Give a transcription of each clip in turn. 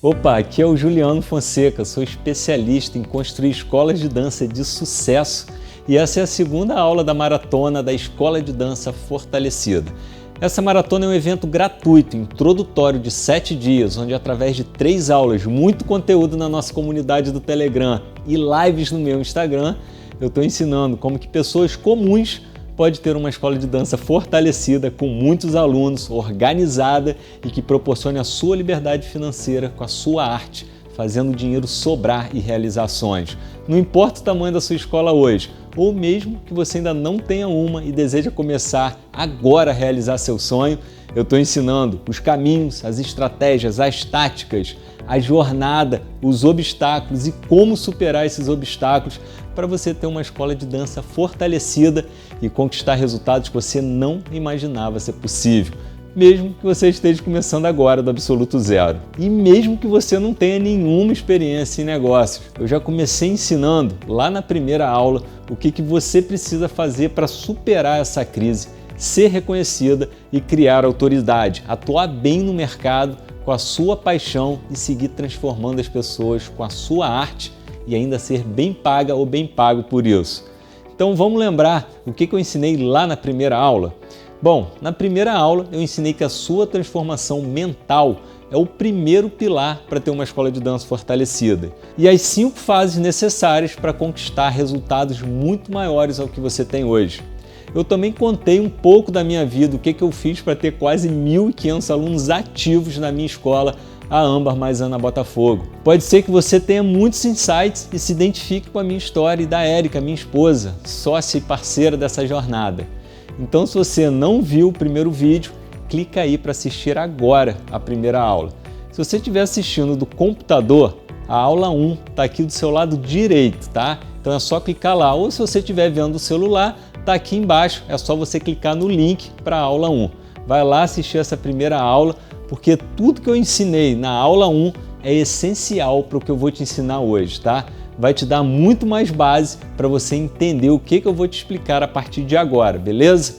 Opa, aqui é o Juliano Fonseca, sou especialista em construir escolas de dança de sucesso e essa é a segunda aula da maratona da Escola de Dança Fortalecida. Essa maratona é um evento gratuito, introdutório de 7 dias, onde através de 3 aulas, muito conteúdo na nossa comunidade do Telegram e lives no meu Instagram, eu estou ensinando como que pessoas comuns podem ter uma escola de dança fortalecida, com muitos alunos, organizada e que proporcione a sua liberdade financeira com a sua arte, fazendo o dinheiro sobrar e realizar sonhos. Não importa o tamanho da sua escola hoje, ou mesmo que você ainda não tenha uma e deseja começar agora a realizar seu sonho, eu estou ensinando os caminhos, as estratégias, as táticas, a jornada, os obstáculos e como superar esses obstáculos para você ter uma escola de dança fortalecida e conquistar resultados que você não imaginava ser possível, mesmo que você esteja começando agora do absoluto zero. E mesmo que você não tenha nenhuma experiência em negócios, eu já comecei ensinando lá na primeira aula o que você precisa fazer para superar essa crise, ser reconhecida e criar autoridade, atuar bem no mercado com a sua paixão e seguir transformando as pessoas com a sua arte e ainda ser bem paga ou bem pago por isso. Então vamos lembrar o que eu ensinei lá na primeira aula? Bom, na primeira aula eu ensinei que a sua transformação mental é o primeiro pilar para ter uma escola de dança fortalecida e as 5 fases necessárias para conquistar resultados muito maiores ao que você tem hoje. Eu também contei um pouco da minha vida, o que eu fiz para ter quase 1.500 alunos ativos na minha escola, a Âmbar mais Ana Botafogo. Pode ser que você tenha muitos insights e se identifique com a minha história e da Érica, minha esposa, sócia e parceira dessa jornada. Então, se você não viu o primeiro vídeo, clica aí para assistir agora a primeira aula. Se você estiver assistindo do computador, a aula 1 está aqui do seu lado direito, tá? Então é só clicar lá. Ou se você estiver vendo o celular, está aqui embaixo, é só você clicar no link para a aula 1. Vai lá assistir essa primeira aula, porque tudo que eu ensinei na aula 1 é essencial para o que eu vou te ensinar hoje, tá? Vai te dar muito mais base para você entender o que eu vou te explicar a partir de agora, beleza?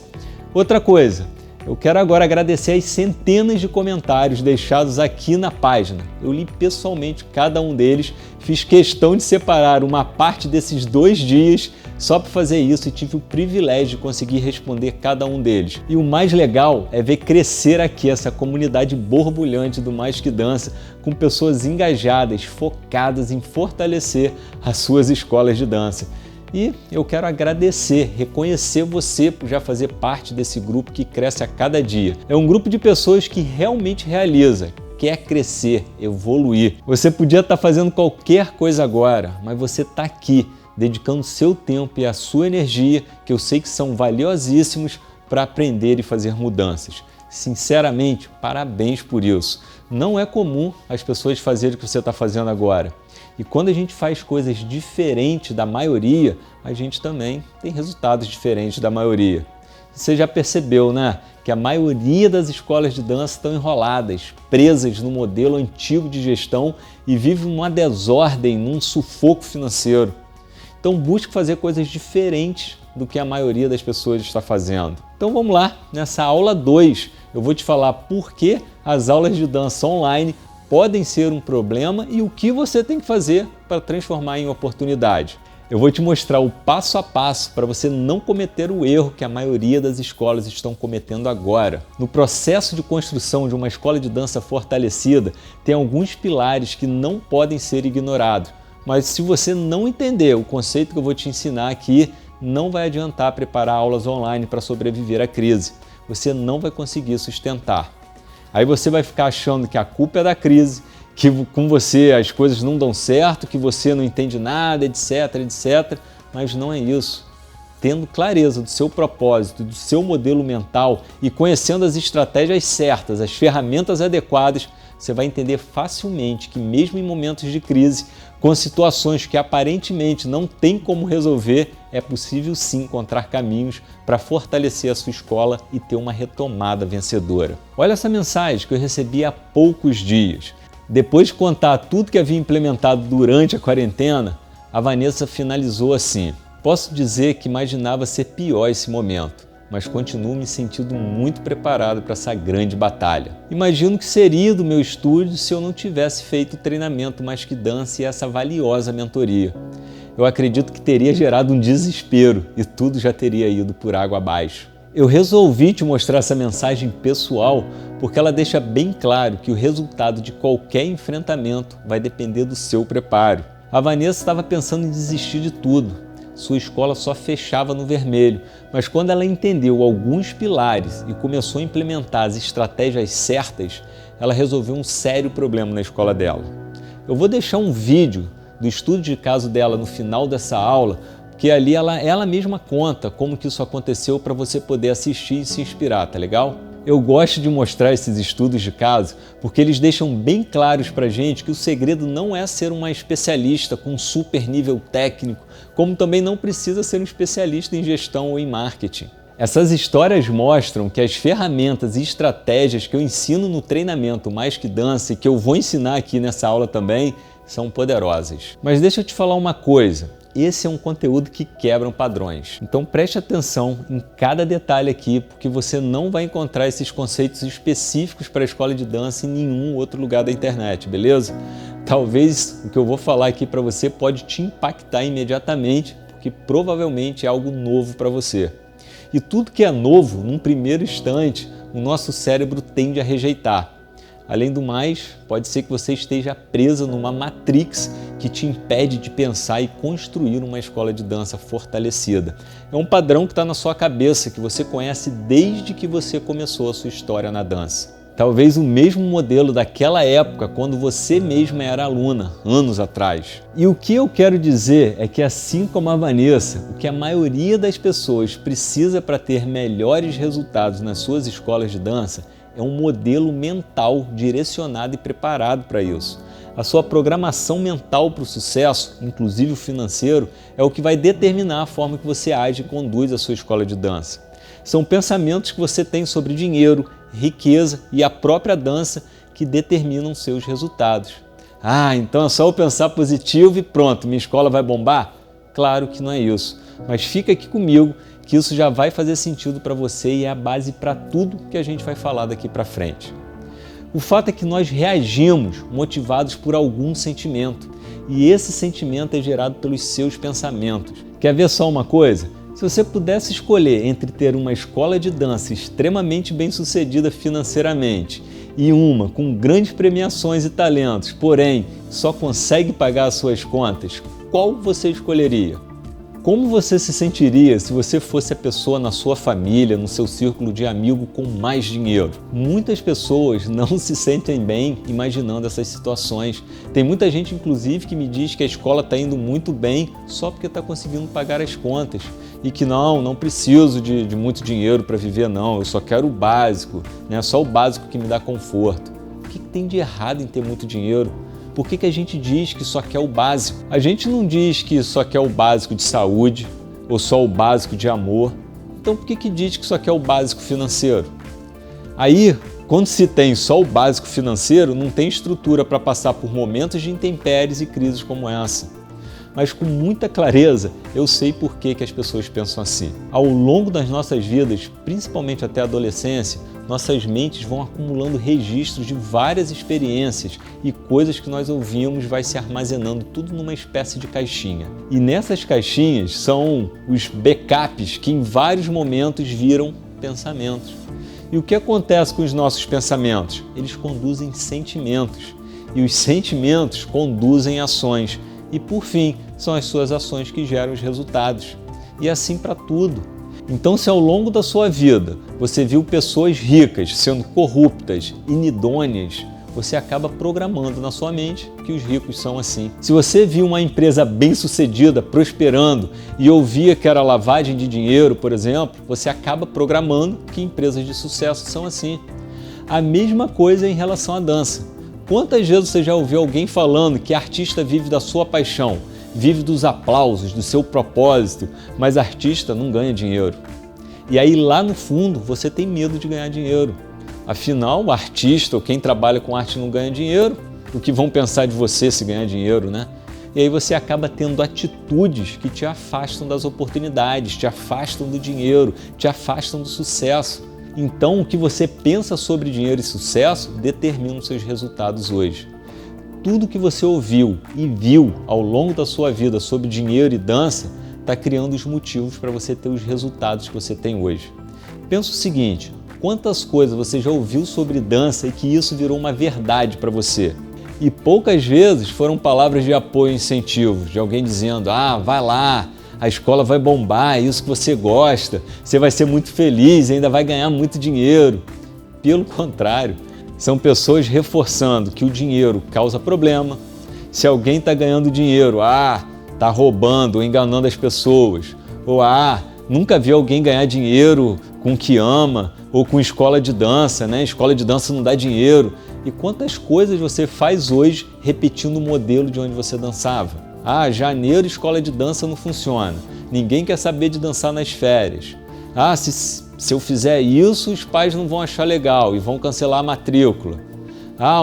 Outra coisa, eu quero agora agradecer as centenas de comentários deixados aqui na página. Eu li pessoalmente cada um deles, fiz questão de separar uma parte desses 2 dias só para fazer isso e tive o privilégio de conseguir responder cada um deles. E o mais legal é ver crescer aqui essa comunidade borbulhante do Mais Que Dança, com pessoas engajadas, focadas em fortalecer as suas escolas de dança. E eu quero agradecer, reconhecer você por já fazer parte desse grupo que cresce a cada dia. É um grupo de pessoas que realmente realiza, quer crescer, evoluir. Você podia estar fazendo qualquer coisa agora, mas você está aqui, dedicando seu tempo e a sua energia, que eu sei que são valiosíssimos para aprender e fazer mudanças. Sinceramente, parabéns por isso. Não é comum as pessoas fazerem o que você está fazendo agora. E quando a gente faz coisas diferentes da maioria, a gente também tem resultados diferentes da maioria. Você já percebeu, né? Que a maioria das escolas de dança estão enroladas, presas no modelo antigo de gestão e vivem uma desordem, num sufoco financeiro. Então busque fazer coisas diferentes do que a maioria das pessoas está fazendo. Então vamos lá, nessa aula 2 eu vou te falar por que as aulas de dança online podem ser um problema e o que você tem que fazer para transformar em oportunidade. Eu vou te mostrar o passo a passo para você não cometer o erro que a maioria das escolas estão cometendo agora. No processo de construção de uma escola de dança fortalecida, tem alguns pilares que não podem ser ignorados. Mas se você não entender o conceito que eu vou te ensinar aqui, não vai adiantar preparar aulas online para sobreviver à crise. Você não vai conseguir sustentar. Aí você vai ficar achando que a culpa é da crise, que com você as coisas não dão certo, que você não entende nada, etc, etc. Mas não é isso. Tendo clareza do seu propósito, do seu modelo mental e conhecendo as estratégias certas, as ferramentas adequadas, você vai entender facilmente que mesmo em momentos de crise, com situações que aparentemente não tem como resolver, é possível sim encontrar caminhos para fortalecer a sua escola e ter uma retomada vencedora. Olha essa mensagem que eu recebi há poucos dias. Depois de contar tudo que havia implementado durante a quarentena, a Vanessa finalizou assim: posso dizer que imaginava ser pior esse momento. mas continuo me sentindo muito preparado para essa grande batalha. Imagino que seria do meu estúdio se eu não tivesse feito o treinamento Mais Que Dança e essa valiosa mentoria. Eu acredito que teria gerado um desespero e tudo já teria ido por água abaixo. Eu resolvi te mostrar essa mensagem pessoal porque ela deixa bem claro que o resultado de qualquer enfrentamento vai depender do seu preparo. A Vanessa estava pensando em desistir de tudo. Sua escola só fechava no vermelho, mas quando ela entendeu alguns pilares e começou a implementar as estratégias certas, ela resolveu um sério problema na escola dela. Eu vou deixar um vídeo do estudo de caso dela no final dessa aula, que ali ela mesma conta como que isso aconteceu para você poder assistir e se inspirar, tá legal? Eu gosto de mostrar esses estudos de caso porque eles deixam bem claros para a gente que o segredo não é ser uma especialista com super nível técnico, como também não precisa ser um especialista em gestão ou em marketing. Essas histórias mostram que as ferramentas e estratégias que eu ensino no treinamento Mais Que Dança e que eu vou ensinar aqui nessa aula também são poderosas. Mas deixa eu te falar uma coisa. Esse é um conteúdo que quebra padrões. Então preste atenção em cada detalhe aqui, porque você não vai encontrar esses conceitos específicos para a escola de dança em nenhum outro lugar da internet, beleza? Talvez o que eu vou falar aqui para você pode te impactar imediatamente, porque provavelmente é algo novo para você. E tudo que é novo, num primeiro instante, o nosso cérebro tende a rejeitar. Além do mais, pode ser que você esteja presa numa matrix que te impede de pensar e construir uma escola de dança fortalecida. É um padrão que está na sua cabeça, que você conhece desde que você começou a sua história na dança. Talvez o mesmo modelo daquela época, quando você mesma era aluna, anos atrás. E o que eu quero dizer é que, assim como a Vanessa, o que a maioria das pessoas precisa para ter melhores resultados nas suas escolas de dança é um modelo mental direcionado e preparado para isso. A sua programação mental para o sucesso, inclusive o financeiro, é o que vai determinar a forma que você age e conduz a sua escola de dança. São pensamentos que você tem sobre dinheiro, riqueza e a própria dança que determinam seus resultados. Ah, então é só eu pensar positivo e pronto, minha escola vai bombar? Claro que não é isso, mas fica aqui comigo que isso já vai fazer sentido para você e é a base para tudo que a gente vai falar daqui para frente. O fato é que nós reagimos motivados por algum sentimento e esse sentimento é gerado pelos seus pensamentos. Quer ver só uma coisa? Se você pudesse escolher entre ter uma escola de dança extremamente bem-sucedida financeiramente e uma com grandes premiações e talentos, porém só consegue pagar as suas contas, qual você escolheria? Como você se sentiria se você fosse a pessoa na sua família, no seu círculo de amigo com mais dinheiro? Muitas pessoas não se sentem bem imaginando essas situações. Tem muita gente, inclusive, que me diz que a escola está indo muito bem só porque está conseguindo pagar as contas e que não preciso de muito dinheiro para viver não, eu só quero o básico, né? Só o básico que me dá conforto. O que tem de errado em ter muito dinheiro? Por que a gente diz que só quer o básico? A gente não diz que só quer o básico de saúde ou só o básico de amor. Então por que diz que só quer o básico financeiro? Aí, quando se tem só o básico financeiro, não tem estrutura para passar por momentos de intempéries e crises como essa. Mas com muita clareza, eu sei por que as pessoas pensam assim. Ao longo das nossas vidas, principalmente até a adolescência, nossas mentes vão acumulando registros de várias experiências e coisas que nós ouvimos vai se armazenando tudo numa espécie de caixinha. E nessas caixinhas são os backups que em vários momentos viram pensamentos. E o que acontece com os nossos pensamentos? Eles conduzem sentimentos e os sentimentos conduzem ações. E, por fim, são as suas ações que geram os resultados. E assim para tudo. Então, se ao longo da sua vida você viu pessoas ricas sendo corruptas, inidôneas, você acaba programando na sua mente que os ricos são assim. Se você viu uma empresa bem-sucedida, prosperando e ouvia que era lavagem de dinheiro, por exemplo, você acaba programando que empresas de sucesso são assim. A mesma coisa em relação à dança. Quantas vezes você já ouviu alguém falando que artista vive da sua paixão, vive dos aplausos, do seu propósito, mas artista não ganha dinheiro? E aí lá no fundo você tem medo de ganhar dinheiro. Afinal, o artista ou quem trabalha com arte não ganha dinheiro, o que vão pensar de você se ganhar dinheiro, né? E aí você acaba tendo atitudes que te afastam das oportunidades, te afastam do dinheiro, te afastam do sucesso. Então, o que você pensa sobre dinheiro e sucesso determina os seus resultados hoje. Tudo que você ouviu e viu ao longo da sua vida sobre dinheiro e dança está criando os motivos para você ter os resultados que você tem hoje. Pensa o seguinte, quantas coisas você já ouviu sobre dança e que isso virou uma verdade para você? E poucas vezes foram palavras de apoio e incentivo, de alguém dizendo, vai lá, a escola vai bombar, é isso que você gosta, você vai ser muito feliz, ainda vai ganhar muito dinheiro. Pelo contrário, são pessoas reforçando que o dinheiro causa problema. Se alguém está ganhando dinheiro, está roubando ou enganando as pessoas, ou nunca vi alguém ganhar dinheiro com o que ama, ou com escola de dança, né? Escola de dança não dá dinheiro. E quantas coisas você faz hoje repetindo o modelo de onde você dançava? Janeiro escola de dança não funciona. Ninguém quer saber de dançar nas férias. Se eu fizer isso, os pais não vão achar legal e vão cancelar a matrícula.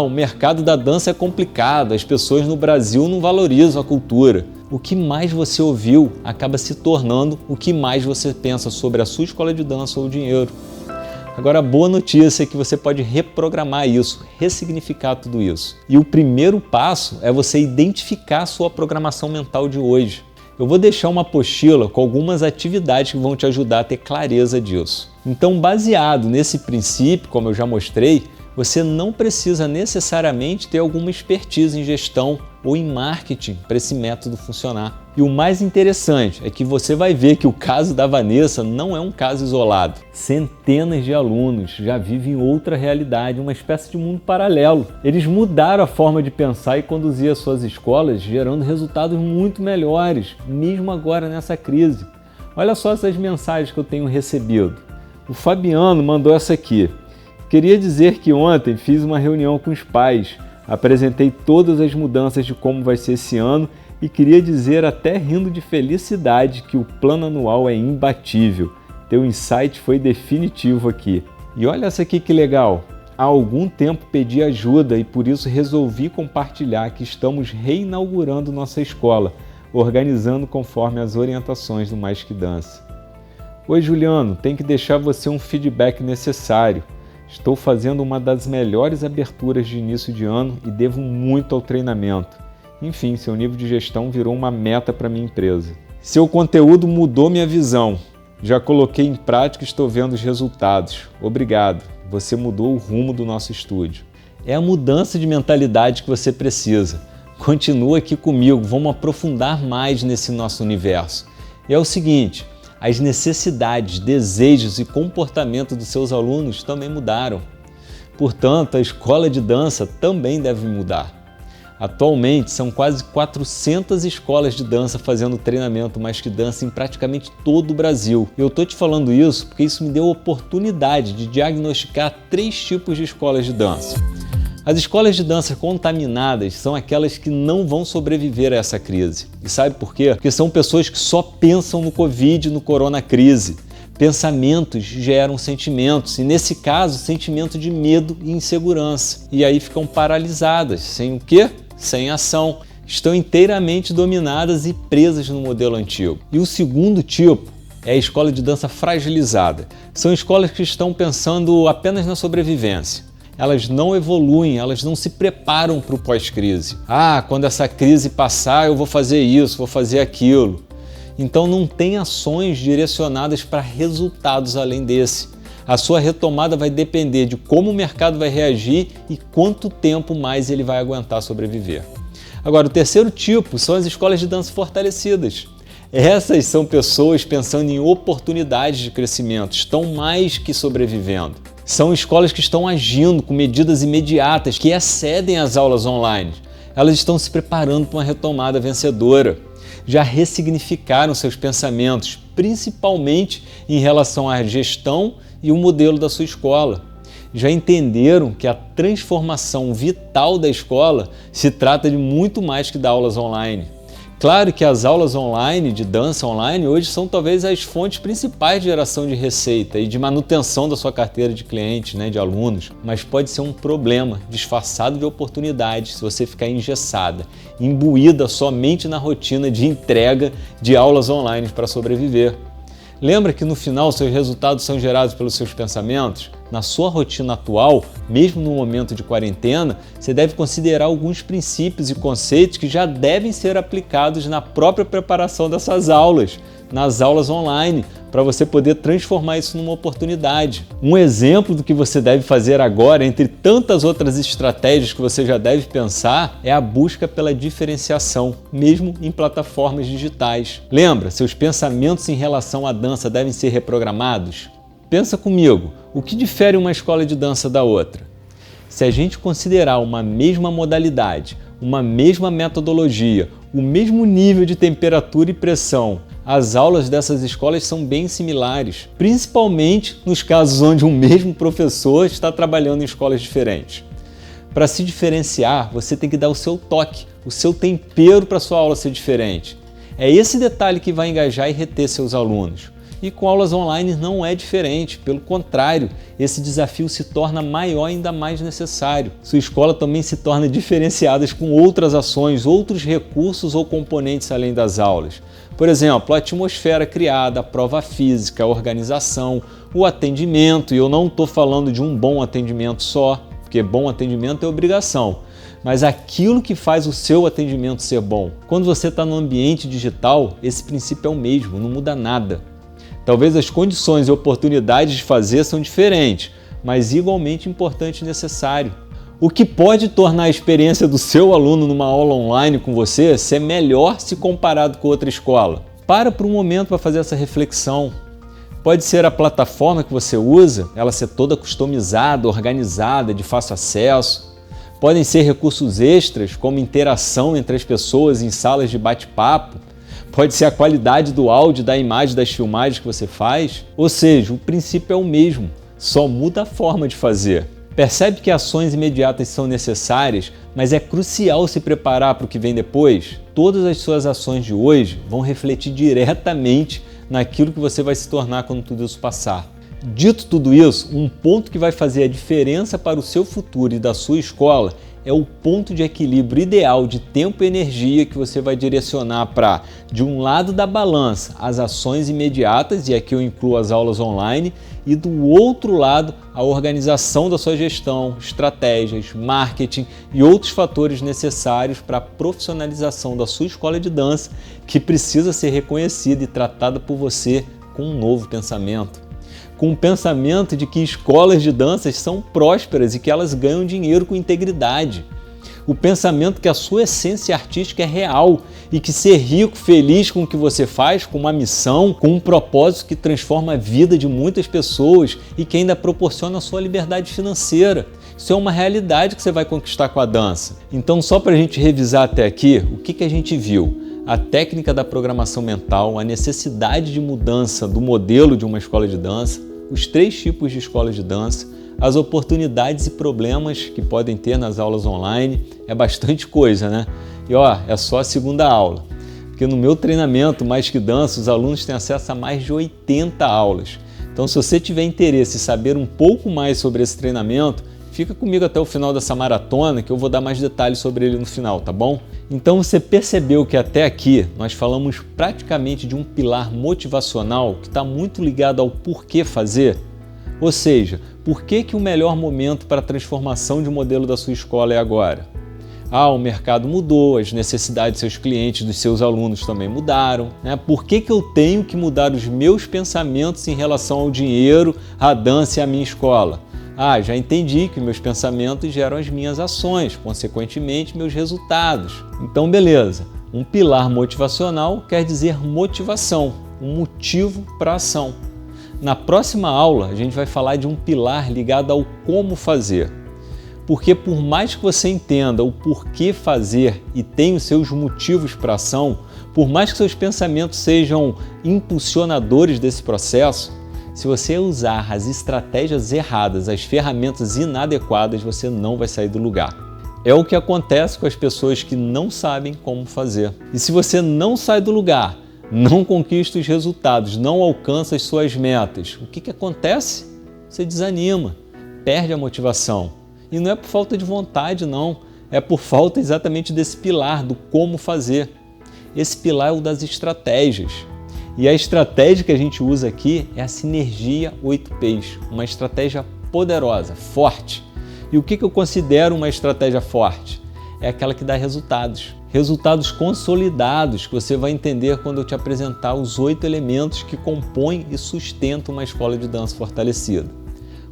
O mercado da dança é complicado, as pessoas no Brasil não valorizam a cultura. O que mais você ouviu acaba se tornando o que mais você pensa sobre a sua escola de dança ou o dinheiro. Agora, a boa notícia é que você pode reprogramar isso, ressignificar tudo isso. E o primeiro passo é você identificar a sua programação mental de hoje. Eu vou deixar uma apostila com algumas atividades que vão te ajudar a ter clareza disso. Então, baseado nesse princípio, como eu já mostrei, você não precisa necessariamente ter alguma expertise em gestão ou em marketing para esse método funcionar. E o mais interessante é que você vai ver que o caso da Vanessa não é um caso isolado. Centenas de alunos já vivem outra realidade, uma espécie de mundo paralelo. Eles mudaram a forma de pensar e conduzir as suas escolas, gerando resultados muito melhores, mesmo agora nessa crise. Olha só essas mensagens que eu tenho recebido. O Fabiano mandou essa aqui. Queria dizer que ontem fiz uma reunião com os pais, apresentei todas as mudanças de como vai ser esse ano e queria dizer, até rindo de felicidade, que o plano anual é imbatível. Teu insight foi definitivo aqui. E olha essa aqui que legal. Há algum tempo pedi ajuda e por isso resolvi compartilhar que estamos reinaugurando nossa escola, organizando conforme as orientações do Mais Que Dança. Oi Juliano, tem que deixar você um feedback necessário. Estou fazendo uma das melhores aberturas de início de ano e devo muito ao treinamento. Enfim, seu nível de gestão virou uma meta para minha empresa. Seu conteúdo mudou minha visão. Já coloquei em prática e estou vendo os resultados. Obrigado. Você mudou o rumo do nosso estúdio. É a mudança de mentalidade que você precisa. Continua aqui comigo, vamos aprofundar mais nesse nosso universo. E é o seguinte, as necessidades, desejos e comportamento dos seus alunos também mudaram. Portanto, a escola de dança também deve mudar. Atualmente, são quase 400 escolas de dança fazendo treinamento Mais Que Dança em praticamente todo o Brasil. Eu estou te falando isso porque isso me deu a oportunidade de diagnosticar 3 tipos de escolas de dança. As escolas de dança contaminadas são aquelas que não vão sobreviver a essa crise. E sabe por quê? Porque são pessoas que só pensam no Covid e no Corona crise. Pensamentos geram sentimentos, e nesse caso, sentimento de medo e insegurança. E aí ficam paralisadas, sem o quê? Sem ação. Estão inteiramente dominadas e presas no modelo antigo. E o segundo tipo é a escola de dança fragilizada. São escolas que estão pensando apenas na sobrevivência. Elas não evoluem, elas não se preparam para o pós-crise. Quando essa crise passar eu vou fazer isso, vou fazer aquilo. Então não tem ações direcionadas para resultados além desse. A sua retomada vai depender de como o mercado vai reagir e quanto tempo mais ele vai aguentar sobreviver. Agora, o terceiro tipo são as escolas de dança fortalecidas. Essas são pessoas pensando em oportunidades de crescimento, estão mais que sobrevivendo. São escolas que estão agindo com medidas imediatas, que excedem as aulas online. Elas estão se preparando para uma retomada vencedora. Já ressignificaram seus pensamentos, principalmente em relação à gestão e o modelo da sua escola. Já entenderam que a transformação vital da escola se trata de muito mais que dar aulas online. Claro que as aulas online, de dança online, hoje são talvez as fontes principais de geração de receita e de manutenção da sua carteira de clientes, de alunos, mas pode ser um problema disfarçado de oportunidade se você ficar engessada, imbuída somente na rotina de entrega de aulas online para sobreviver. Lembra que no final seus resultados são gerados pelos seus pensamentos? Na sua rotina atual, mesmo no momento de quarentena, você deve considerar alguns princípios e conceitos que já devem ser aplicados na própria preparação dessas aulas, nas aulas online, para você poder transformar isso numa oportunidade. Um exemplo do que você deve fazer agora, entre tantas outras estratégias que você já deve pensar, é a busca pela diferenciação, mesmo em plataformas digitais. Lembra, seus pensamentos em relação à dança devem ser reprogramados? Pensa comigo, o que difere uma escola de dança da outra? Se a gente considerar uma mesma modalidade, uma mesma metodologia, o mesmo nível de temperatura e pressão, as aulas dessas escolas são bem similares, principalmente nos casos onde um mesmo professor está trabalhando em escolas diferentes. Para se diferenciar, você tem que dar o seu toque, o seu tempero para a sua aula ser diferente. É esse detalhe que vai engajar e reter seus alunos. E com aulas online não é diferente, pelo contrário, esse desafio se torna maior e ainda mais necessário. Sua escola também se torna diferenciada com outras ações, outros recursos ou componentes além das aulas. Por exemplo, a atmosfera criada, a prova física, a organização, o atendimento, e eu não estou falando de um bom atendimento só, porque bom atendimento é obrigação, mas aquilo que faz o seu atendimento ser bom. Quando você está no ambiente digital, esse princípio é o mesmo, não muda nada. Talvez as condições e oportunidades de fazer são diferentes, mas igualmente importante e necessário. O que pode tornar a experiência do seu aluno numa aula online com você ser melhor se comparado com outra escola? Para por um momento para fazer essa reflexão. Pode ser a plataforma que você usa, ela ser toda customizada, organizada, de fácil acesso. Podem ser recursos extras, como interação entre as pessoas em salas de bate-papo. Pode ser a qualidade do áudio, da imagem, das filmagens que você faz. Ou seja, o princípio é o mesmo, só muda a forma de fazer. Percebe que ações imediatas são necessárias, mas é crucial se preparar para o que vem depois? Todas as suas ações de hoje vão refletir diretamente naquilo que você vai se tornar quando tudo isso passar. Dito tudo isso, um ponto que vai fazer a diferença para o seu futuro e da sua escola é o ponto de equilíbrio ideal de tempo e energia que você vai direcionar para, de um lado da balança, as ações imediatas, e aqui eu incluo as aulas online, e do outro lado, a organização da sua gestão, estratégias, marketing e outros fatores necessários para a profissionalização da sua escola de dança, que precisa ser reconhecida e tratada por você com um novo pensamento. Com o pensamento de que escolas de danças são prósperas e que elas ganham dinheiro com integridade. O pensamento que a sua essência artística é real e que ser rico, feliz com o que você faz, com uma missão, com um propósito que transforma a vida de muitas pessoas e que ainda proporciona a sua liberdade financeira. Isso é uma realidade que você vai conquistar com a dança. Então, só para a gente revisar até aqui, o que a gente viu? A técnica da programação mental, a necessidade de mudança do modelo de uma escola de dança, os 3 tipos de escolas de dança, as oportunidades e problemas que podem ter nas aulas online. É bastante coisa, né? E é só a segunda aula, porque no meu treinamento Mais Que Dança, os alunos têm acesso a mais de 80 aulas. Então, se você tiver interesse em saber um pouco mais sobre esse treinamento, fica comigo até o final dessa maratona que eu vou dar mais detalhes sobre ele no final, tá bom? Então você percebeu que até aqui nós falamos praticamente de um pilar motivacional que está muito ligado ao porquê fazer? Ou seja, por que o melhor momento para a transformação de modelo da sua escola é agora? O mercado mudou, as necessidades dos seus clientes, dos seus alunos também mudaram, né? Por que eu tenho que mudar os meus pensamentos em relação ao dinheiro, à dança e à minha escola? Já entendi que meus pensamentos geram as minhas ações, consequentemente meus resultados. Então, beleza. Um pilar motivacional quer dizer motivação, um motivo para a ação. Na próxima aula, a gente vai falar de um pilar ligado ao como fazer. Porque por mais que você entenda o porquê fazer e tenha os seus motivos para a ação, por mais que seus pensamentos sejam impulsionadores desse processo, se você usar as estratégias erradas, as ferramentas inadequadas, você não vai sair do lugar. É o que acontece com as pessoas que não sabem como fazer. E se você não sai do lugar, não conquista os resultados, não alcança as suas metas, o que acontece? Você desanima, perde a motivação. E não é por falta de vontade, não. É por falta exatamente desse pilar, do como fazer. Esse pilar é o das estratégias. E a estratégia que a gente usa aqui é a Sinergia 8Ps, uma estratégia poderosa, forte. E o que eu considero uma estratégia forte? É aquela que dá resultados. Resultados consolidados que você vai entender quando eu te apresentar os 8 elementos que compõem e sustentam uma escola de dança fortalecida.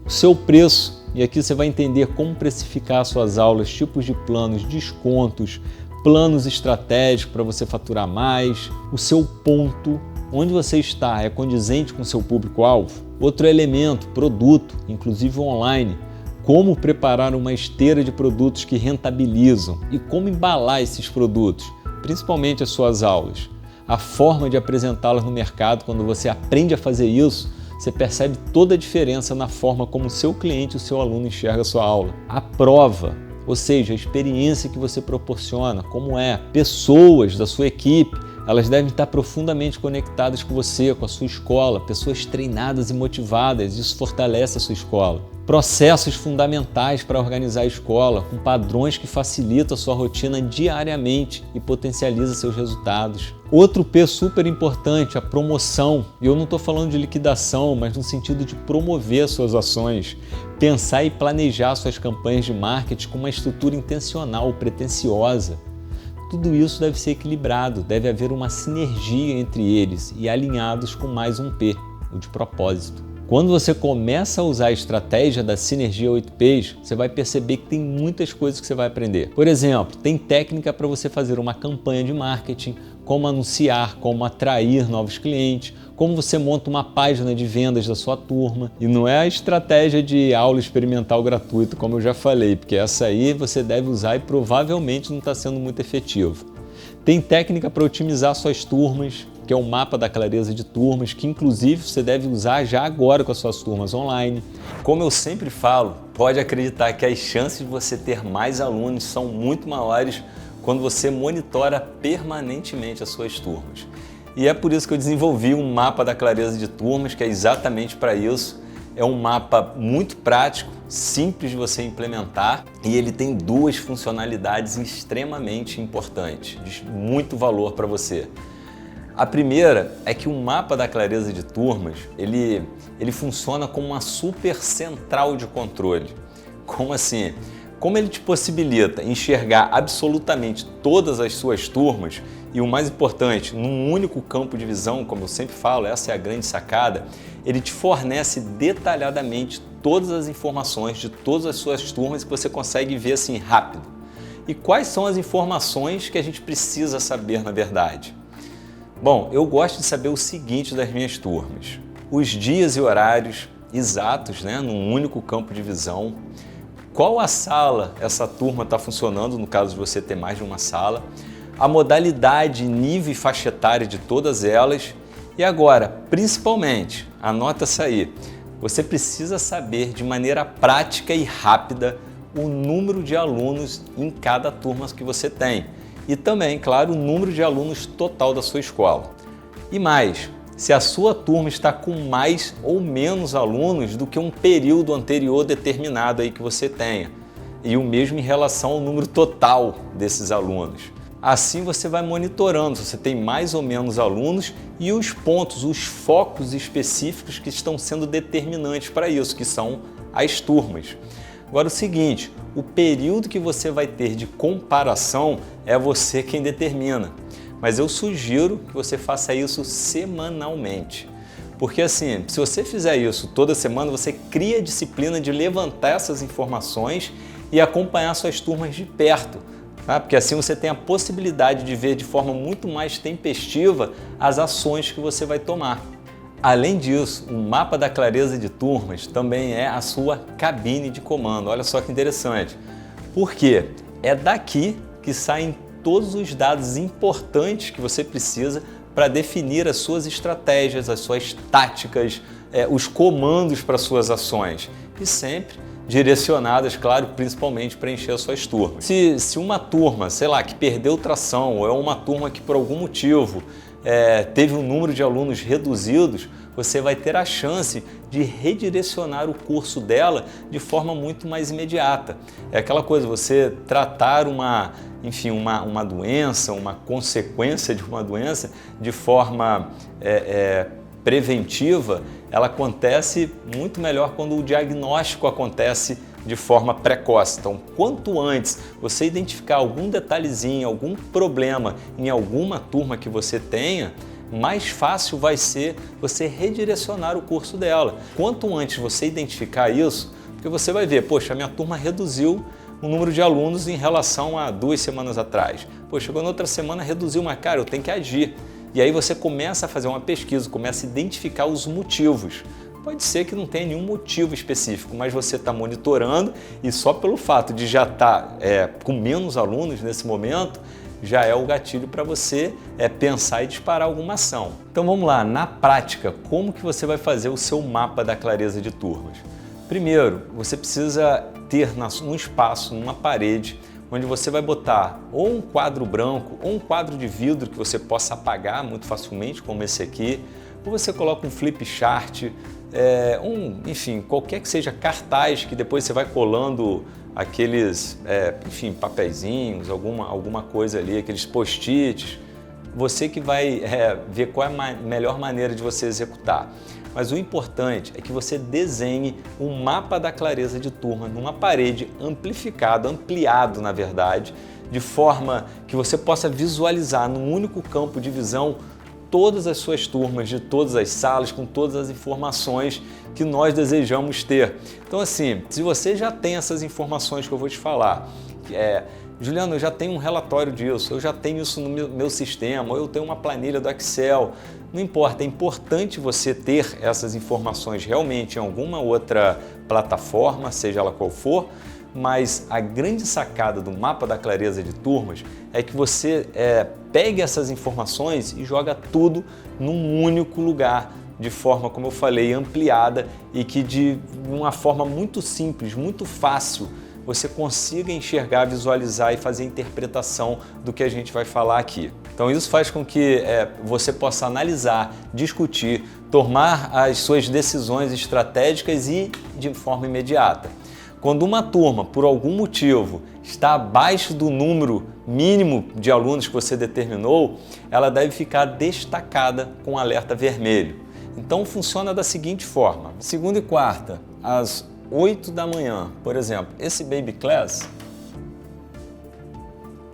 O seu preço, e aqui você vai entender como precificar suas aulas, tipos de planos, descontos, planos estratégicos para você faturar mais, o seu ponto, onde você está, é condizente com o seu público-alvo. Outro elemento, produto, inclusive online, como preparar uma esteira de produtos que rentabilizam e como embalar esses produtos, principalmente as suas aulas. A forma de apresentá-las no mercado, quando você aprende a fazer isso, você percebe toda a diferença na forma como o seu cliente, o seu aluno enxerga a sua aula. A prova, ou seja, a experiência que você proporciona, como é, pessoas da sua equipe, elas devem estar profundamente conectadas com você, com a sua escola, pessoas treinadas e motivadas, isso fortalece a sua escola. Processos fundamentais para organizar a escola, com padrões que facilitam a sua rotina diariamente e potencializa seus resultados. Outro P super importante, a promoção. E eu não estou falando de liquidação, mas no sentido de promover suas ações. Pensar e planejar suas campanhas de marketing com uma estrutura intencional, pretensiosa. Tudo isso deve ser equilibrado, deve haver uma sinergia entre eles e alinhados com mais um P, o de propósito. Quando você começa a usar a estratégia da Sinergia 8Ps, você vai perceber que tem muitas coisas que você vai aprender. Por exemplo, tem técnica para você fazer uma campanha de marketing, como anunciar, como atrair novos clientes, como você monta uma página de vendas da sua turma. E não é a estratégia de aula experimental gratuita, como eu já falei, porque essa aí você deve usar e provavelmente não está sendo muito efetivo. Tem técnica para otimizar suas turmas, que é o mapa da clareza de turmas, que inclusive você deve usar já agora com as suas turmas online. Como eu sempre falo, pode acreditar que as chances de você ter mais alunos são muito maiores quando você monitora permanentemente as suas turmas. E é por isso que eu desenvolvi um mapa da clareza de turmas, que é exatamente para isso. É um mapa muito prático, simples de você implementar e ele tem 2 funcionalidades extremamente importantes, de muito valor para você. A primeira é que o mapa da clareza de turmas, ele funciona como uma super central de controle. Como assim? Como ele te possibilita enxergar absolutamente todas as suas turmas e o mais importante, num único campo de visão, como eu sempre falo, essa é a grande sacada, ele te fornece detalhadamente todas as informações de todas as suas turmas que você consegue ver assim rápido. E quais são as informações que a gente precisa saber na verdade? Bom, eu gosto de saber o seguinte das minhas turmas: os dias e horários exatos, num único campo de visão, qual a sala essa turma está funcionando, no caso de você ter mais de uma sala, a modalidade, nível e faixa etária de todas elas. E agora, principalmente, anota essa aí, você precisa saber de maneira prática e rápida o número de alunos em cada turma que você tem. E também, claro, o número de alunos total da sua escola. E mais, se a sua turma está com mais ou menos alunos do que um período anterior determinado aí que você tenha. E o mesmo em relação ao número total desses alunos. Assim você vai monitorando se você tem mais ou menos alunos e os pontos, os focos específicos que estão sendo determinantes para isso, que são as turmas. Agora o seguinte, o período que você vai ter de comparação é você quem determina, mas eu sugiro que você faça isso semanalmente. Porque assim, se você fizer isso toda semana, você cria a disciplina de levantar essas informações e acompanhar suas turmas de perto, tá? Porque assim você tem a possibilidade de ver de forma muito mais tempestiva as ações que você vai tomar. Além disso, o mapa da clareza de turmas também é a sua cabine de comando. Olha só que interessante. Por quê? É daqui que saem todos os dados importantes que você precisa para definir as suas estratégias, as suas táticas, os comandos para suas ações. E sempre direcionadas, claro, principalmente para encher as suas turmas. Se uma turma, sei lá, que perdeu tração, ou é uma turma que por algum motivo teve um número de alunos reduzidos, você vai ter a chance de redirecionar o curso dela de forma muito mais imediata. É aquela coisa, você tratar uma doença, uma consequência de uma doença de forma preventiva, ela acontece muito melhor quando o diagnóstico acontece de forma precoce. Então, quanto antes você identificar algum detalhezinho, algum problema em alguma turma que você tenha, mais fácil vai ser você redirecionar o curso dela. Quanto antes você identificar isso, porque você vai ver, poxa, a minha turma reduziu o número de alunos em relação a 2 semanas atrás. Poxa, chegou na outra semana, reduziu, mas cara, eu tenho que agir. E aí você começa a fazer uma pesquisa, começa a identificar os motivos. Pode ser que não tenha nenhum motivo específico, mas você está monitorando e só pelo fato de já estar com menos alunos nesse momento, já é o gatilho para você pensar e disparar alguma ação. Então vamos lá, na prática, como que você vai fazer o seu mapa da clareza de turmas? Primeiro, você precisa ter um espaço, numa parede, onde você vai botar ou um quadro branco ou um quadro de vidro que você possa apagar muito facilmente, como esse aqui, ou você coloca um flip chart, enfim, qualquer que seja cartaz que depois você vai colando aqueles, papeizinhos, alguma coisa ali, aqueles post-its, você que vai ver qual é a melhor maneira de você executar. Mas o importante é que você desenhe um mapa da clareza de turma numa parede ampliado na verdade, de forma que você possa visualizar num único campo de visão todas as suas turmas, de todas as salas, com todas as informações que nós desejamos ter. Então assim, se você já tem essas informações que eu vou te falar, Juliano, eu já tenho um relatório disso, eu já tenho isso no meu sistema, ou eu tenho uma planilha do Excel, não importa, é importante você ter essas informações realmente em alguma outra plataforma, seja ela qual for, mas a grande sacada do mapa da clareza de turmas é que você pegue essas informações e joga tudo num único lugar, de forma, como eu falei, ampliada e que de uma forma muito simples, muito fácil, você consiga enxergar, visualizar e fazer a interpretação do que a gente vai falar aqui. Então isso faz com que você possa analisar, discutir, tomar as suas decisões estratégicas e de forma imediata. Quando uma turma, por algum motivo, está abaixo do número mínimo de alunos que você determinou, ela deve ficar destacada com alerta vermelho. Então funciona da seguinte forma: segunda e quarta, às 8 da manhã, por exemplo, esse Baby Class,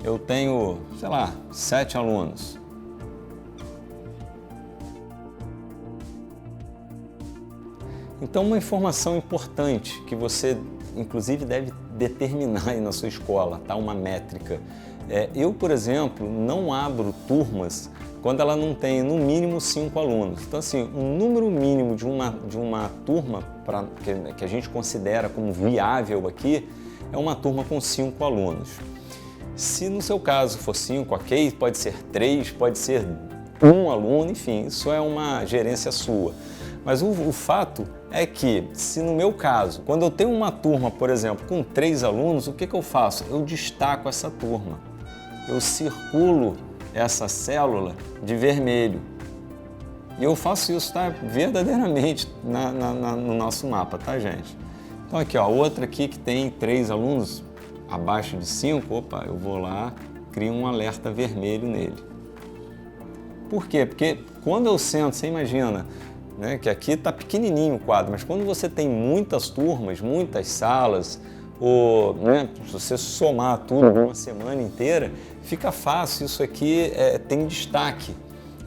eu tenho, 7 alunos. Então, uma informação importante que você, inclusive, deve determinar aí na sua escola, tá? Uma métrica. Eu, por exemplo, não abro turmas quando ela não tem, no mínimo, 5 alunos. Então, assim, um número mínimo de uma turma que a gente considera como viável aqui é uma turma com 5 alunos. Se no seu caso for 5, ok, pode ser 3, pode ser 1 aluno, enfim, isso é uma gerência sua. Mas o fato é que, se no meu caso, quando eu tenho uma turma, por exemplo, com 3 alunos, o que eu faço? Eu destaco essa turma, eu circulo essa célula de vermelho. E eu faço isso, tá? Verdadeiramente no nosso mapa, tá, gente? Então aqui, ó, outra aqui que tem 3 alunos, abaixo de 5, opa, eu vou lá, crio um alerta vermelho nele. Por quê? Porque quando eu sento, você imagina, né, que aqui está pequenininho o quadro, mas quando você tem muitas turmas, muitas salas, ou se você somar tudo uma semana inteira, fica fácil, isso aqui tem destaque.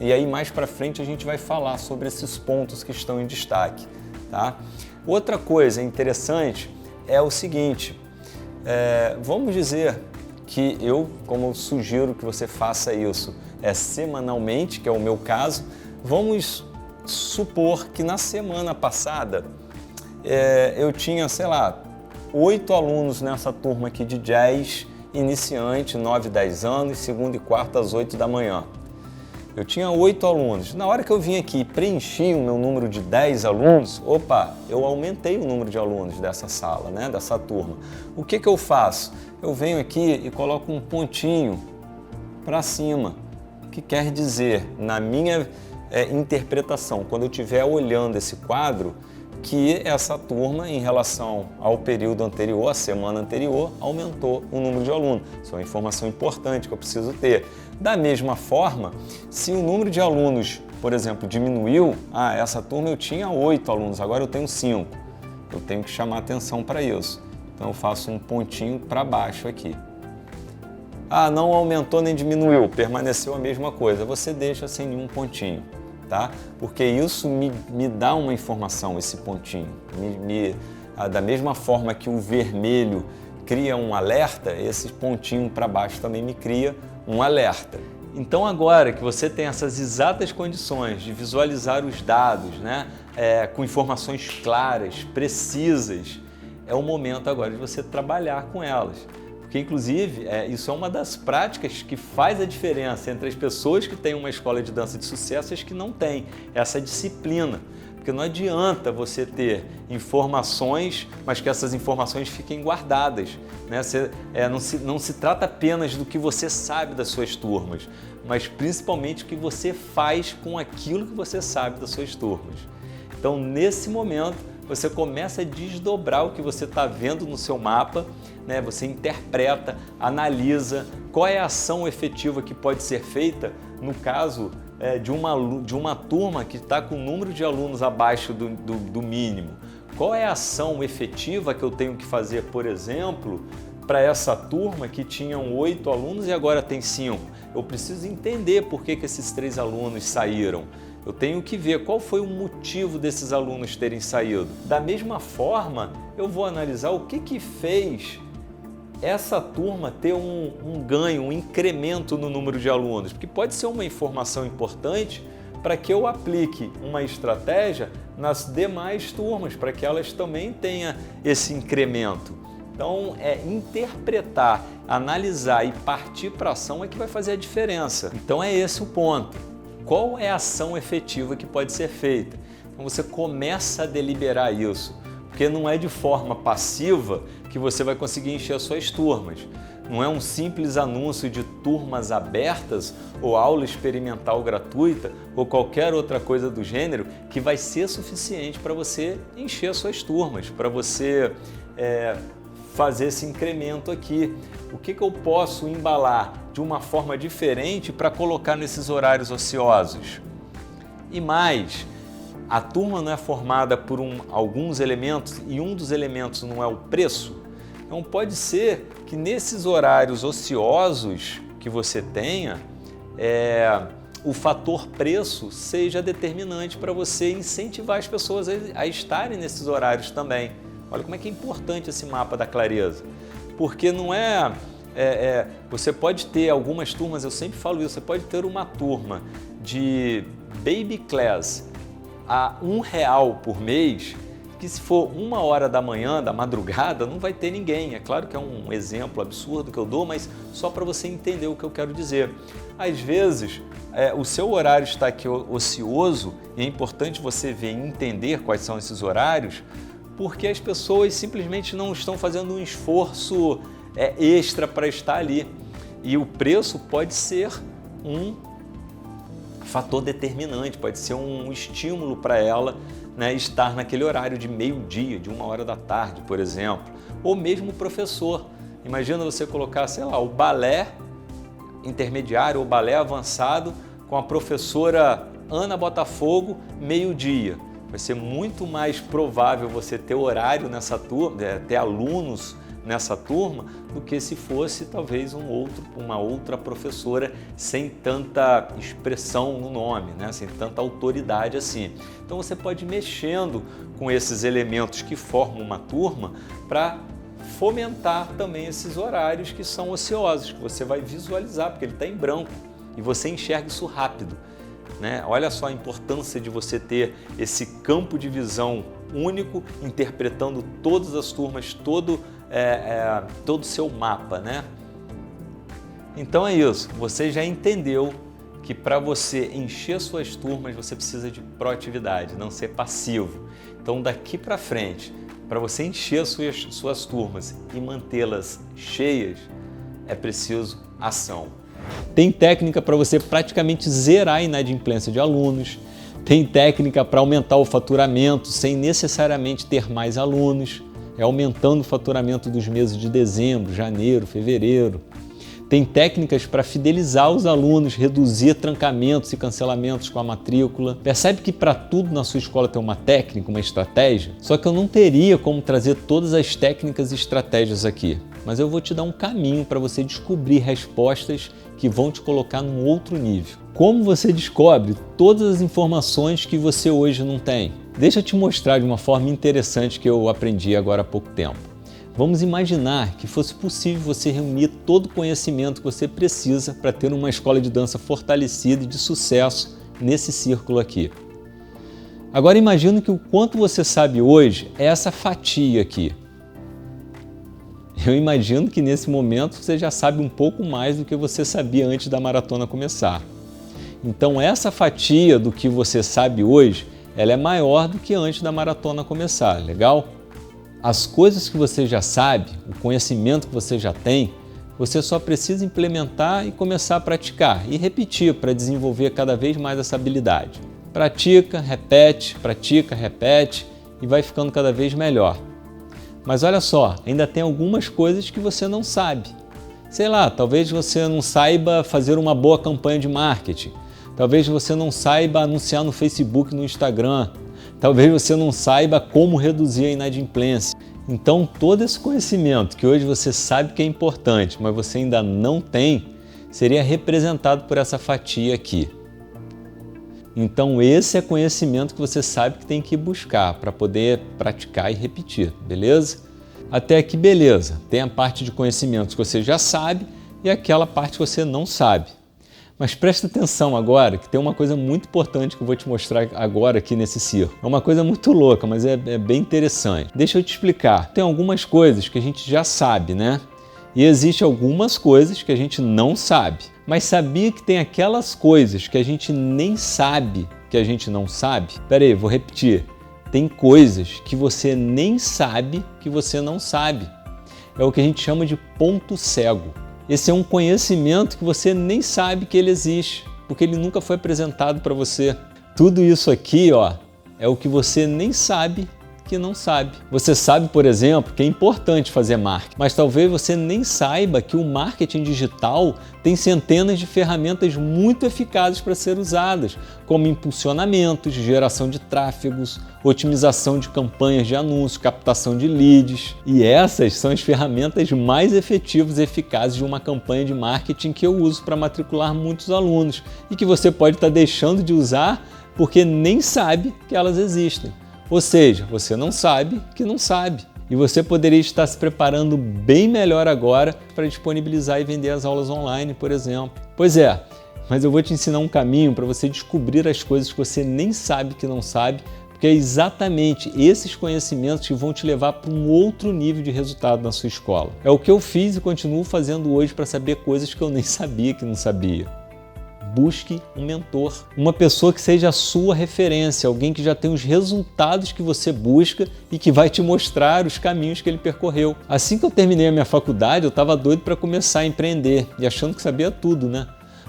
E aí mais para frente a gente vai falar sobre esses pontos que estão em destaque, tá? Outra coisa interessante é o seguinte, vamos dizer que como eu sugiro que você faça isso, semanalmente, que é o meu caso, vamos supor que na semana passada eu tinha, 8 alunos nessa turma aqui de jazz, iniciante, 9, 10 anos, segunda e quarta às 8 da manhã. eu tinha 8 alunos. Na hora que eu vim aqui e preenchi o meu número de 10 alunos, opa, eu aumentei o número de alunos dessa sala, né, dessa turma. O que eu faço? Eu venho aqui e coloco um pontinho para cima, que quer dizer, na minha interpretação, quando eu estiver olhando esse quadro, que essa turma, em relação ao período anterior, à semana anterior, aumentou o número de alunos. Isso é uma informação importante que eu preciso ter. Da mesma forma, se o número de alunos, por exemplo, diminuiu, essa turma eu tinha 8 alunos, agora eu tenho 5. Eu tenho que chamar atenção para isso. Então eu faço um pontinho para baixo aqui. Não aumentou nem diminuiu, permaneceu a mesma coisa. Você deixa sem nenhum pontinho. Tá? Porque isso me dá uma informação, esse pontinho. Da mesma forma que o vermelho cria um alerta, esse pontinho para baixo também me cria um alerta. Então agora que você tem essas exatas condições de visualizar os dados, né, com informações claras, precisas, é o momento agora de você trabalhar com elas. Porque, inclusive, isso é uma das práticas que faz a diferença entre as pessoas que têm uma escola de dança de sucesso e as que não têm, essa disciplina. Porque não adianta você ter informações, mas que essas informações fiquem guardadas, né? Não se trata apenas do que você sabe das suas turmas, mas principalmente o que você faz com aquilo que você sabe das suas turmas. Então, nesse momento, você começa a desdobrar o que você está vendo no seu mapa, né? Você interpreta, analisa qual é a ação efetiva que pode ser feita no caso de uma turma que está com o número de alunos abaixo do mínimo. Qual é a ação efetiva que eu tenho que fazer, por exemplo, para essa turma que tinham 8 alunos e agora tem 5? Eu preciso entender por que esses 3 alunos saíram. Eu tenho que ver qual foi o motivo desses alunos terem saído. Da mesma forma, eu vou analisar o que fez essa turma ter um ganho, um incremento no número de alunos, porque pode ser uma informação importante para que eu aplique uma estratégia nas demais turmas, para que elas também tenham esse incremento. Então, interpretar, analisar e partir para a ação é que vai fazer a diferença. Então, é esse o ponto. Qual é a ação efetiva que pode ser feita? Então, você começa a deliberar isso, porque não é de forma passiva que você vai conseguir encher as suas turmas. Não é um simples anúncio de turmas abertas ou aula experimental gratuita ou qualquer outra coisa do gênero que vai ser suficiente para você encher as suas turmas, para você fazer esse incremento aqui. O que eu posso embalar de uma forma diferente para colocar nesses horários ociosos? E mais, a turma não é formada por alguns elementos e um dos elementos não é o preço? Então pode ser que nesses horários ociosos que você tenha, o fator preço seja determinante para você incentivar as pessoas a estarem nesses horários também. Olha como é que é importante esse mapa da clareza. Porque não você pode ter algumas turmas, eu sempre falo isso, você pode ter uma turma de baby class a R$1 por mês, que se for 1h da manhã, da madrugada, não vai ter ninguém. É claro que é um exemplo absurdo que eu dou, mas só para você entender o que eu quero dizer. Às vezes, o seu horário está aqui ocioso e é importante você ver e entender quais são esses horários, porque as pessoas simplesmente não estão fazendo um esforço extra para estar ali. E o preço pode ser um fator determinante, pode ser um estímulo para ela, né, estar naquele horário de meio-dia, de 1h da tarde, por exemplo. Ou mesmo o professor. Imagina você colocar, sei lá, o balé intermediário ou balé avançado com a professora Ana Botafogo, meio-dia. Vai ser muito mais provável você ter horário nessa turma, ter alunos nessa turma, do que se fosse talvez uma outra professora sem tanta expressão no nome, né? Sem tanta autoridade assim. Então você pode ir mexendo com esses elementos que formam uma turma para fomentar também esses horários que são ociosos, que você vai visualizar, porque ele está em branco e você enxerga isso rápido. Né? Olha só a importância de você ter esse campo de visão único, interpretando todas as turmas, todo o seu mapa, né? Então é isso, você já entendeu que para você encher suas turmas você precisa de proatividade, não ser passivo. Então daqui para frente, para você encher suas turmas e mantê-las cheias, é preciso ação. Tem técnica para você praticamente zerar a inadimplência de alunos, tem técnica para aumentar o faturamento sem necessariamente ter mais alunos, aumentando o faturamento dos meses de dezembro, janeiro, fevereiro. Tem técnicas para fidelizar os alunos, reduzir trancamentos e cancelamentos com a matrícula. Percebe que para tudo na sua escola tem uma técnica, uma estratégia? Só que eu não teria como trazer todas as técnicas e estratégias aqui. Mas eu vou te dar um caminho para você descobrir respostas que vão te colocar num outro nível. Como você descobre todas as informações que você hoje não tem? Deixa eu te mostrar de uma forma interessante que eu aprendi agora há pouco tempo. Vamos imaginar que fosse possível você reunir todo o conhecimento que você precisa para ter uma escola de dança fortalecida e de sucesso nesse círculo aqui. Agora imagine que o quanto você sabe hoje é essa fatia aqui. Eu imagino que nesse momento você já sabe um pouco mais do que você sabia antes da maratona começar. Então essa fatia do que você sabe hoje, ela é maior do que antes da maratona começar, legal? As coisas que você já sabe, o conhecimento que você já tem, você só precisa implementar e começar a praticar e repetir para desenvolver cada vez mais essa habilidade. Pratica, repete e vai ficando cada vez melhor. Mas olha só, ainda tem algumas coisas que você não sabe. Sei lá, talvez você não saiba fazer uma boa campanha de marketing. Talvez você não saiba anunciar no Facebook e no Instagram. Talvez você não saiba como reduzir a inadimplência. Então, todo esse conhecimento que hoje você sabe que é importante, mas você ainda não tem, seria representado por essa fatia aqui. Então, esse é conhecimento que você sabe que tem que buscar para poder praticar e repetir, beleza? Até aqui, beleza. Tem a parte de conhecimentos que você já sabe e aquela parte que você não sabe. Mas presta atenção agora, que tem uma coisa muito importante que eu vou te mostrar agora aqui nesse circo. É uma coisa muito louca, mas é bem interessante. Deixa eu te explicar. Tem algumas coisas que a gente já sabe, né? E existem algumas coisas que a gente não sabe. Mas sabia que tem aquelas coisas que a gente nem sabe que a gente não sabe? Pera aí, vou repetir. Tem coisas que você nem sabe que você não sabe. É o que a gente chama de ponto cego. Esse é um conhecimento que você nem sabe que ele existe, porque ele nunca foi apresentado para você. Tudo isso aqui, ó, é o que você nem sabe que não sabe. Você sabe, por exemplo, que é importante fazer marketing, mas talvez você nem saiba que o marketing digital tem centenas de ferramentas muito eficazes para ser usadas, como impulsionamentos, geração de tráfegos, otimização de campanhas de anúncios, captação de leads. E essas são as ferramentas mais efetivas e eficazes de uma campanha de marketing que eu uso para matricular muitos alunos e que você pode estar deixando de usar porque nem sabe que elas existem. Ou seja, você não sabe que não sabe. E você poderia estar se preparando bem melhor agora para disponibilizar e vender as aulas online, por exemplo. Pois é, mas eu vou te ensinar um caminho para você descobrir as coisas que você nem sabe que não sabe, porque é exatamente esses conhecimentos que vão te levar para um outro nível de resultado na sua escola. É o que eu fiz e continuo fazendo hoje para saber coisas que eu nem sabia que não sabia. Busque um mentor, uma pessoa que seja a sua referência, alguém que já tem os resultados que você busca e que vai te mostrar os caminhos que ele percorreu. Assim que eu terminei a minha faculdade, eu estava doido para começar a empreender e achando que sabia tudo, né?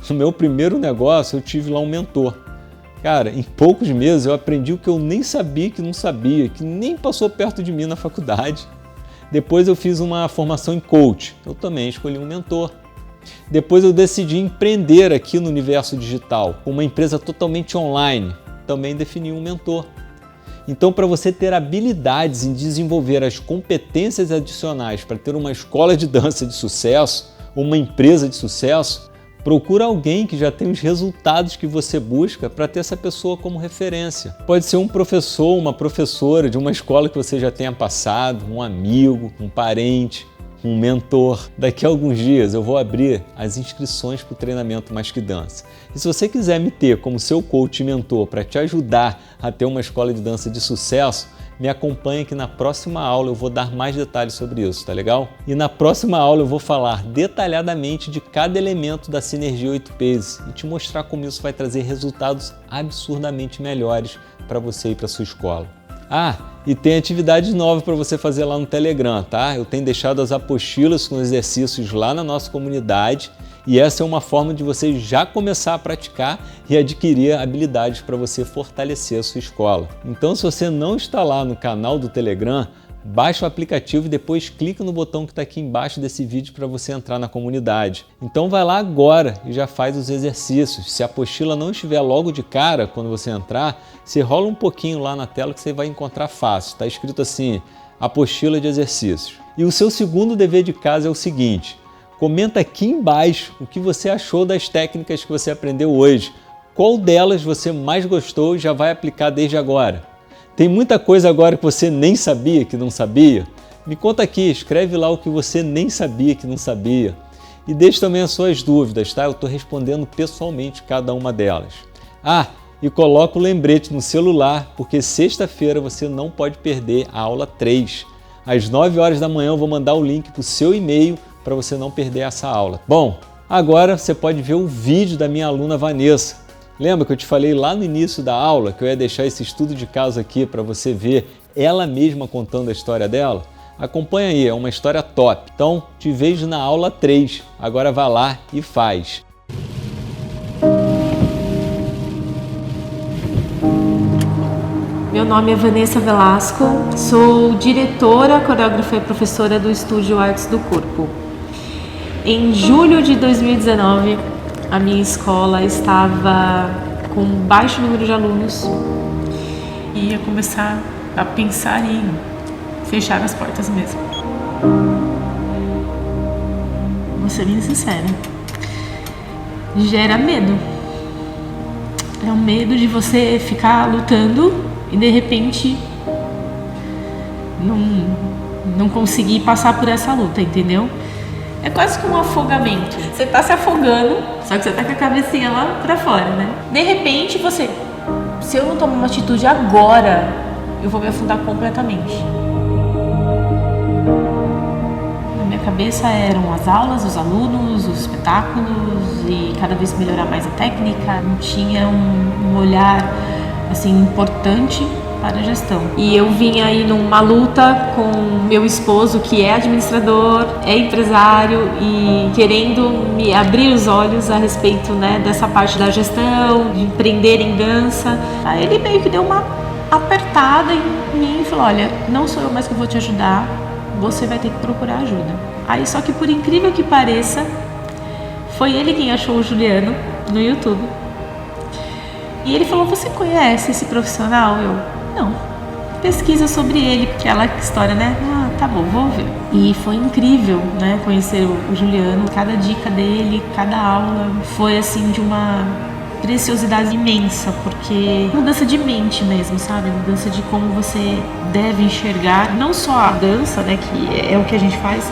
No meu primeiro negócio, eu tive lá um mentor. Cara, em poucos meses eu aprendi o que eu nem sabia que não sabia, que nem passou perto de mim na faculdade. Depois eu fiz uma formação em coach, eu também escolhi um mentor. Depois eu decidi empreender aqui no universo digital, com uma empresa totalmente online, também defini um mentor. Então, para você ter habilidades em desenvolver as competências adicionais para ter uma escola de dança de sucesso, uma empresa de sucesso, procura alguém que já tem os resultados que você busca para ter essa pessoa como referência. Pode ser um professor, uma professora de uma escola que você já tenha passado, um amigo, um parente, um mentor. Daqui a alguns dias eu vou abrir as inscrições para o treinamento Mais Que Dança. E se você quiser me ter como seu coach e mentor para te ajudar a ter uma escola de dança de sucesso, me acompanha que na próxima aula eu vou dar mais detalhes sobre isso, tá legal? E na próxima aula eu vou falar detalhadamente de cada elemento da Sinergia 8Ps e te mostrar como isso vai trazer resultados absurdamente melhores para você e para sua escola. Ah, e tem atividade nova para você fazer lá no Telegram, tá? Eu tenho deixado as apostilas com exercícios lá na nossa comunidade e essa é uma forma de você já começar a praticar e adquirir habilidades para você fortalecer a sua escola. Então, se você não está lá no canal do Telegram, baixa o aplicativo e depois clica no botão que está aqui embaixo desse vídeo para você entrar na comunidade. Então vai lá agora e já faz os exercícios. Se a apostila não estiver logo de cara quando você entrar, você rola um pouquinho lá na tela que você vai encontrar fácil. Está escrito assim, apostila de exercícios. E o seu segundo dever de casa é o seguinte, comenta aqui embaixo o que você achou das técnicas que você aprendeu hoje. Qual delas você mais gostou e já vai aplicar desde agora? Tem muita coisa agora que você nem sabia que não sabia? Me conta aqui, escreve lá o que você nem sabia que não sabia. E deixe também as suas dúvidas, tá? Eu estou respondendo pessoalmente cada uma delas. Ah, e coloca o lembrete no celular, porque sexta-feira você não pode perder a aula 3. Às 9 horas da manhã eu vou mandar o link para o seu e-mail para você não perder essa aula. Bom, agora você pode ver o vídeo da minha aluna Vanessa. Lembra que eu te falei lá no início da aula que eu ia deixar esse estudo de caso aqui para você ver ela mesma contando a história dela? Acompanha aí, é uma história top. Então, te vejo na aula 3. Agora vá lá e faz. Meu nome é Vanessa Velasco, sou diretora, coreógrafa e professora do Estúdio Artes do Corpo. Em julho de 2019, a minha escola estava com um baixo número de alunos e ia começar a pensar em fechar as portas mesmo. Vou ser bem sincera, gera medo. É o medo de você ficar lutando e de repente não conseguir passar por essa luta, entendeu? É quase que um afogamento. Você tá se afogando, só que você tá com a cabecinha lá pra fora, né? De repente se eu não tomar uma atitude agora, eu vou me afundar completamente. Na minha cabeça eram as aulas, os alunos, os espetáculos e cada vez melhorar mais a técnica. Não tinha um olhar assim importante para a gestão. E eu vim aí numa luta com meu esposo, que é administrador, é empresário e querendo me abrir os olhos a respeito, né, dessa parte da gestão, de empreender em dança. Aí ele meio que deu uma apertada em mim e falou, olha, não sou eu mais que vou te ajudar, você vai ter que procurar ajuda. Aí só que por incrível que pareça, foi ele quem achou o Juliano no YouTube. E ele falou, você conhece esse profissional? Não, pesquisa sobre ele, aquela história, né? Ah, tá bom, vou ver. E foi incrível, né, conhecer o Juliano, cada dica dele, cada aula, foi assim de uma preciosidade imensa, porque mudança de mente mesmo, sabe? Mudança de como você deve enxergar, não só a dança, né, que é o que a gente faz,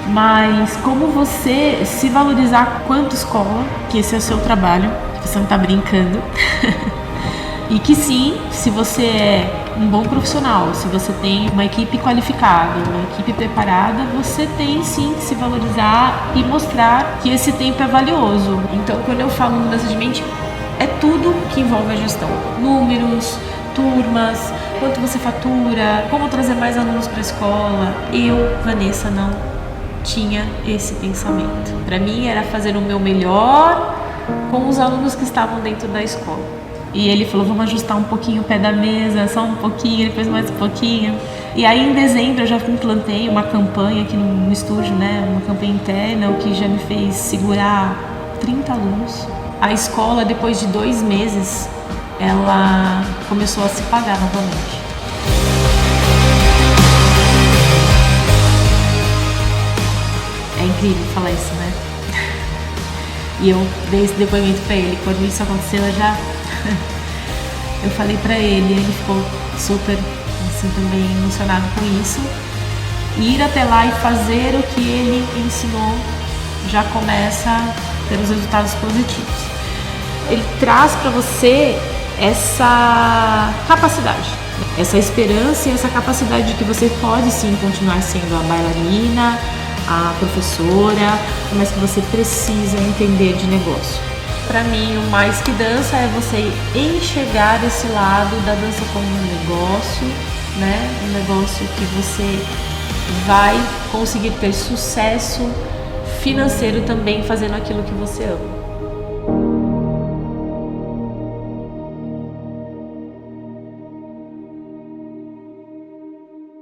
mas como você se valorizar quanto escola, que esse é o seu trabalho, que você não tá brincando. E que sim, se você é um bom profissional, se você tem uma equipe qualificada, uma equipe preparada, você tem sim que se valorizar e mostrar que esse tempo é valioso. Então, quando eu falo mudança de mente, é tudo que envolve a gestão. Números, turmas, quanto você fatura, como trazer mais alunos para a escola. Eu, Vanessa, não tinha esse pensamento. Para mim era fazer o meu melhor com os alunos que estavam dentro da escola. E ele falou, vamos ajustar um pouquinho o pé da mesa, só um pouquinho, depois mais um pouquinho. E aí em dezembro eu já implantei uma campanha aqui no estúdio, né? Uma campanha interna, o que já me fez segurar 30 alunos. A escola, depois de 2 meses, ela começou a se pagar novamente. É incrível falar isso, né? E eu dei esse depoimento pra ele. Quando isso aconteceu, eu falei pra ele, ele ficou super, assim, também emocionado com isso. Ir até lá e fazer o que ele ensinou já começa a ter os resultados positivos. Ele traz pra você essa capacidade Essa esperança e essa capacidade de que você pode sim continuar sendo a bailarina, a professora, mas que você precisa entender de negócio. Para mim, o mais que dança é você enxergar esse lado da dança como um negócio, né? Um negócio que você vai conseguir ter sucesso financeiro também fazendo aquilo que você ama.